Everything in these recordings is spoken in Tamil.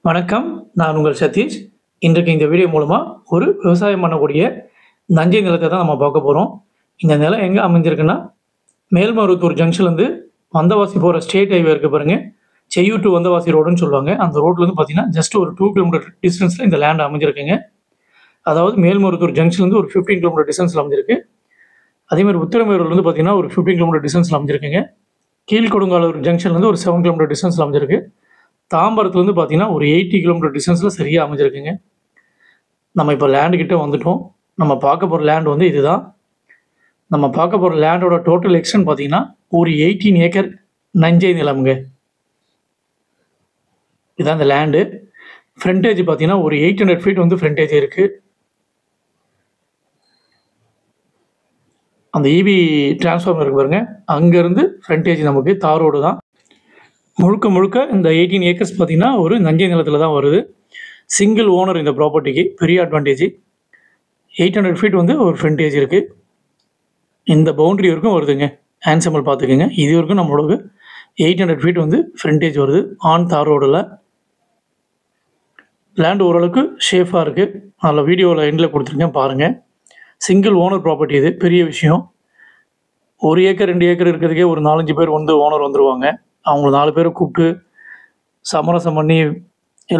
வணக்கம். நான் உங்கள் சதீஷ். இன்றைக்கு இந்த வீடியோ மூலமா ஒரு விவசாயம் பண்ணக்கூடிய நஞ்சை நிலத்தை தான் நம்ம பார்க்க போறோம். இந்த நிலம் எங்க அமைஞ்சிருக்குன்னா, மேல்மருவத்தூர் ஜங்ஷன்லேருந்து வந்தவாசி போற ஸ்டேட் ஹைவே இருக்கு பாருங்க. செய்யூர் டு வந்தவாசி ரோடுன்னு சொல்லுவாங்க. அந்த ரோட்லேருந்து பார்த்தீங்கன்னா, ஜஸ்ட் ஒரு 2 கிலோமீட்டர் டிஸ்டன்ஸ்ல இந்த லேண்ட் அமைஞ்சிருக்குங்க. அதாவது மேல்மருவத்தூர் ஜங்ஷன்லேருந்து ஒரு 15 கிலோமீட்டர் டிஸ்டன்ஸ்ல அமைஞ்சிருக்கு. அதேமாதிரி உத்திரமேரூர்லேருந்து பார்த்தீங்கன்னா, ஒரு 15 கிலோமீட்டர் டிஸ்டன்ஸ்ல அமைஞ்சிருக்குங்க. கீழ்கொடுங்காலூர் ஜங்ஷன்லேருந்து ஒரு 7 கிலோமீட்டர் டிஸ்டன்ஸ்ல அமைஞ்சிருக்கு. தாம்பரத்துலேருந்து பார்த்தீங்கன்னா, ஒரு 80 கிலோமீட்டர் டிஸ்டன்ஸில் சரியாக அமைஞ்சிருக்குங்க. நம்ம இப்போ லேண்டு கிட்ட வந்துட்டோம். நம்ம பார்க்க போகிற லேண்ட் வந்து இதுதான். நம்ம பார்க்க போகிற லேண்டோட டோட்டல் எக்ஸ்டென்ட் பார்த்தீங்கன்னா, ஒரு 18 ஏக்கர் நஞ்சை நிலம்ங்க. இதுதான் இந்த லேண்டு. ஃப்ரண்டேஜ் பார்த்தீங்கன்னா, ஒரு 800 ஃபீட் வந்து ஃப்ரண்டேஜ் இருக்குது. அந்த இபி டிரான்ஸ்ஃபார்மர் இருக்கு பாருங்க, அங்கேருந்து ஃப்ரண்டேஜ் நமக்கு தார் ரோடு தான். முழுக்க முழுக்க இந்த 18 ஏக்கர்ஸ் பார்த்தீங்கன்னா, ஒரு நஞ்சை நிலத்தில் தான் வருது. சிங்கிள் ஓனர் இந்த ப்ராப்பர்ட்டிக்கு பெரிய அட்வான்டேஜ். 800 ஃபீட் வந்து ஒரு ஃப்ரண்டேஜ் இருக்குது. இந்த பவுண்ட்ரி வரைக்கும் வருதுங்க. ஹேண்ட்ஸம்பிள் பார்த்துக்குங்க. இது வரைக்கும் நம்மளோட 800 ஃபீட் வந்து ஃப்ரண்டேஜ் வருது ஆன் தார் ரோடில். லேண்ட் ஓரளவுக்கு ஷேஃபாக இருக்குது. அதில் வீடியோவில் எண்டில் கொடுத்துருக்கேன் பாருங்கள். சிங்கிள் ஓனர் ப்ராப்பர்ட்டி இது, பெரிய விஷயம். 1 ஏக்கர் 2 ஏக்கர் இருக்கிறதுக்கே ஒரு 4-5 பேர் வந்து ஓனர் வந்துடுவாங்க. அவங்க 4 பேரை கூப்பிட்டு சமரசம் பண்ணி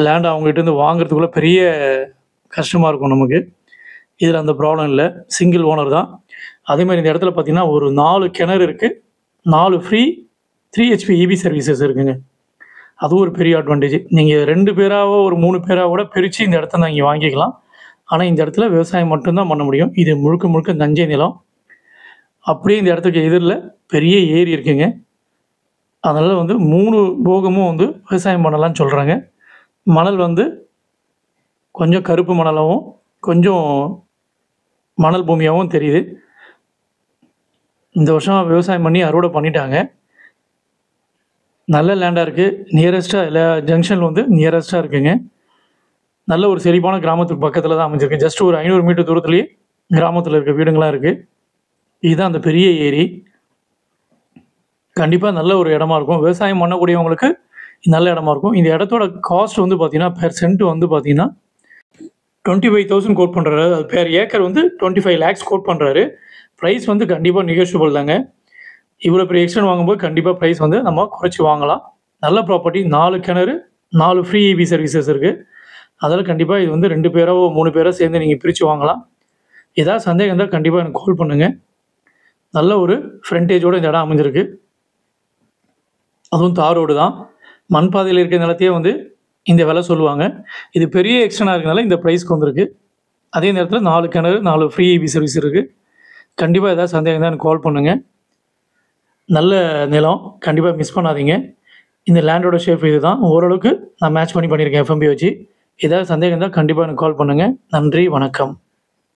லேண்ட் அவங்ககிட்டேருந்து வாங்குறதுக்குள்ளே பெரிய கஷ்டமாக இருக்கும் நமக்கு. இதில் அந்த ப்ராப்ளம் இல்லை. சிங்கிள் ஓனர் தான். அதேமாதிரி இந்த இடத்துல பார்த்தீங்கன்னா, ஒரு 4 கிணறு இருக்குது. 4 ஃப்ரீ 3 HP இபி சர்வீசஸ் இருக்குங்க. அதுவும் ஒரு பெரிய அட்வான்டேஜ். நீங்கள் 2 பேராவோ ஒரு 3 பேராக கூட பிரித்து இந்த இடத்த நீங்கள் வாங்கிக்கலாம். ஆனால் இந்த இடத்துல விவசாயம் மட்டும்தான் பண்ண முடியும். இது முழுக்க முழுக்க நஞ்சை நிலம். அப்படியே இந்த இடத்துக்கு எதிரில் பெரிய ஏரி இருக்குங்க. அதனால் வந்து 3 போகமும் வந்து விவசாயம் பண்ணலான்னு சொல்கிறாங்க. மணல் வந்து கொஞ்சம் கருப்பு மணலாகவும் கொஞ்சம் மணல் பூமியாகவும் தெரியுது. இந்த வருஷம் விவசாயம் பண்ணி அறுவடை பண்ணிட்டாங்க. நல்ல லேண்டாக இருக்குது. நியரஸ்ட்டாக எல்லா ஜங்ஷனில் வந்து நியரஸ்ட்டாக இருக்குங்க. நல்ல ஒரு செழிப்பான கிராமத்துக்கு பக்கத்தில் தான் அமைஞ்சிருக்கு. ஜஸ்ட் ஒரு 500 மீட்டர் தூரத்துலேயே கிராமத்தில் இருக்க வீடுங்களாம் இருக்குது. இதுதான் அந்த பெரிய ஏரி. கண்டிப்பாக நல்ல ஒரு இடமா இருக்கும். விவசாயம் பண்ணக்கூடியவங்களுக்கு நல்ல இடமா இருக்கும். இந்த இடத்தோட காஸ்ட் வந்து பார்த்தீங்கன்னா, பெர் சென்ட் வந்து பார்த்தீங்கன்னா 25,000 கோட் பண்ணுறாரு. அது பெர் ஏக்கர் வந்து 25 lakhs கோட் பண்ணுறாரு. ப்ரைஸ் வந்து கண்டிப்பாக நெகோஷியபிள் தாங்க. இவ்வளோ பெரிய எக்ஸ்டென்ட் வாங்கும்போது கண்டிப்பாக ப்ரைஸ் வந்து நம்ம குறைச்சி வாங்கலாம். நல்ல ப்ராப்பர்ட்டி. 4 கிணறு, 4 ஃப்ரீ இபி சர்வீசஸ் இருக்குது. அதில் கண்டிப்பாக இது வந்து 2 பேரோ 3 பேரோ சேர்ந்து நீங்கள் பிரித்து வாங்கலாம். ஏதாவது சந்தேகம் இருந்தால் கண்டிப்பாக எனக்கு கால் பண்ணுங்கள். நல்ல ஒரு ஃப்ரண்டேஜோடு இந்த இடம் அமைஞ்சிருக்கு. அதுவும் தார் ரோடு தான். மண் பாதையில் இருக்கிற நிலத்தையே வந்து இந்த விலை சொல்லுவாங்க. இது பெரிய எக்ஸ்டெண்டாக இருக்கனால இந்த ப்ரைஸ்க்கு வந்திருக்கு. அதே நேரத்தில் 4 கிணறு, 4 ஃப்ரீ இபி சர்வீஸ் இருக்குது. கண்டிப்பாக ஏதாவது சந்தேகம் தான் எனக்கு கால் பண்ணுங்கள். நல்ல நிலம், கண்டிப்பாக மிஸ் பண்ணாதீங்க. இந்த லேண்டோட ஷேப் இது தான். ஓரளவுக்கு நான் மேட்ச் பண்ணியிருக்கேன் FMB வச்சு. ஏதாவது சந்தேகம் இருந்தால் கண்டிப்பாக எனக்கு கால் பண்ணுங்கள். நன்றி, வணக்கம்.